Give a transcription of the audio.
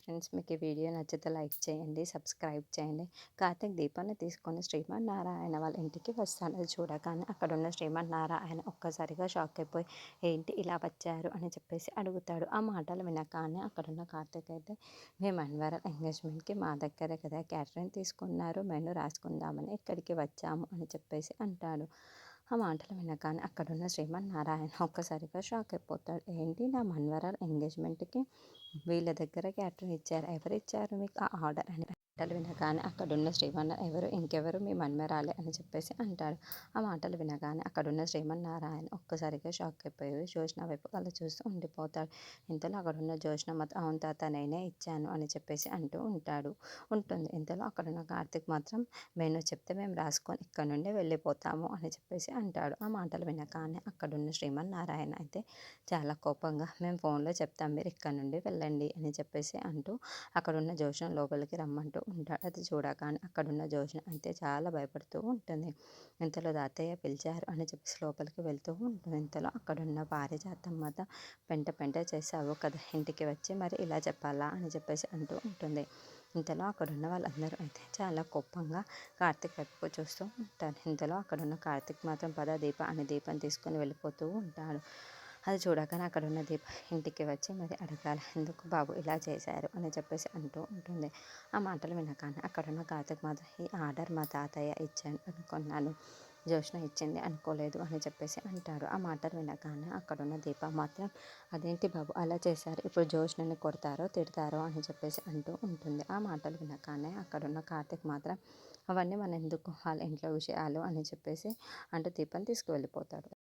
Friends, మీకు ఈ video నచ్చితే లైక్ చేయండి, సబ్స్క్రైబ్ చేయండి. కార్తీక్ దీపాన్ని తీసుకొని శ్రీమన్నారాయణ వాళ్ళ ఇంటికి వస్తాడు. అది చూడగానే అక్కడున్న శ్రీమన్నారాయణ ఒక్కసారిగా షాక్ అయిపోయి ఏంటి ఇలా వచ్చారు అని చెప్పేసి అడుగుతాడు. ఆ మాటలు వినగానే అక్కడున్న కార్తీక్ అయితే మేము అన్వర్ ఎంగేజ్మెంట్కి మా దగ్గరే కదా క్యాటరింగ్ తీసుకున్నారు, మెను రాసుకుందామని ఇక్కడికి వచ్చాము అని చెప్పేసి అంటాడు. ఆ మాటలు వినగానే అక్కడున్న శ్రీమన్నారాయణ ఒక్కసారిగా షాక్ అయిపోతాడు. ఏంటి, నా మన్వరాలు ఎంగేజ్మెంట్కి వీళ్ళ దగ్గర క్యాటరింగ్ ఇచ్చారు, ఎవరు ఇచ్చారు మీకు ఆ ఆర్డర్ అని మాటలు వినగానే అక్కడున్న శ్రీమన్నారాయణ ఎవరు ఇంకెవరు మీ మన్మరాలే అని చెప్పేసి అంటాడు. ఆ మాటలు వినగానే అక్కడున్న శ్రీమన్నారాయణ ఒక్కసారిగా షాక్ అయిపోయి జ్యోత్స్న వైపు అలా చూస్తూ ఉండిపోతాడు. ఇంతలో అక్కడున్న జ్యోత్స్న మాత్రం అవును తాత నేనే ఇచ్చాను అని చెప్పేసి అంటూ ఉంటుంది. ఇంతలో అక్కడున్న కార్తీక్ మాత్రం మెనూ చెప్తే మేము రాసుకొని ఇక్కడ నుండి వెళ్ళిపోతాము అని చెప్పేసి అంటాడు. ఆ మాటలు వినగానే అక్కడున్న శ్రీమన్నారాయణ అయితే చాలా కోపంగా మేము ఫోన్లో చెప్తాం, మీరు ఇక్కడ నుండి వెళ్ళండి అని చెప్పేసి అంటూ అక్కడున్న జ్యోత్స్న లోపలికి రమ్మంటూ ఉంటాడు. అది చూడగానే అక్కడున్న జ్యోత్స్న అయితే చాలా భయపడుతూ ఉంటుంది. ఇంతలో తాతయ్య పిలిచారు అని చెప్పేసి లోపలికి వెళ్తూ ఉంటుంది. ఇంతలో అక్కడున్న పారిజాతం మాత్రం పెంట పెంట చేసావు కదా, ఇంటికి వచ్చి మరి ఇలా చెప్పాలా అని చెప్పేసి అంటూ ఉంటుంది. ఇంతలో అక్కడున్న వాళ్ళందరూ అయితే చాలా కోపంగా కార్తీక్ వైపుకు చూస్తూ ఉంటారు. ఇంతలో అక్కడున్న కార్తీక్ మాత్రం పద దీప అని దీపం తీసుకొని వెళ్ళిపోతూ ఉంటాడు. అది చూడగానే అక్కడున్న దీప ఇంటికి వచ్చి మరి అడగాలి, ఎందుకు బాబు ఇలా చేశారు అని చెప్పేసి అంటూ ఉంటుంది. ఆ మాటలు వినగానే అక్కడున్న కార్తీక్ మాత్రం ఈ ఆర్డర్ మా తాతయ్య ఇచ్చాను అనుకున్నాను, జ్యోత్స్న ఇచ్చింది అనుకోలేదు అని చెప్పేసి అంటాడు. ఆ మాటలు వినగానే అక్కడున్న దీప మాత్రం అదేంటి బాబు అలా చేశారు, ఇప్పుడు జ్యోత్స్నని కొడతారో తిడతారో అని చెప్పేసి అంటూ ఉంటుంది. ఆ మాటలు వినగానే అక్కడున్న కార్తీక్ మాత్రం అవన్నీ మన ఎందుకు వాళ్ళ ఇంట్లో విషయాలు అని చెప్పేసి అంటూ దీపం తీసుకువెళ్ళిపోతాడు.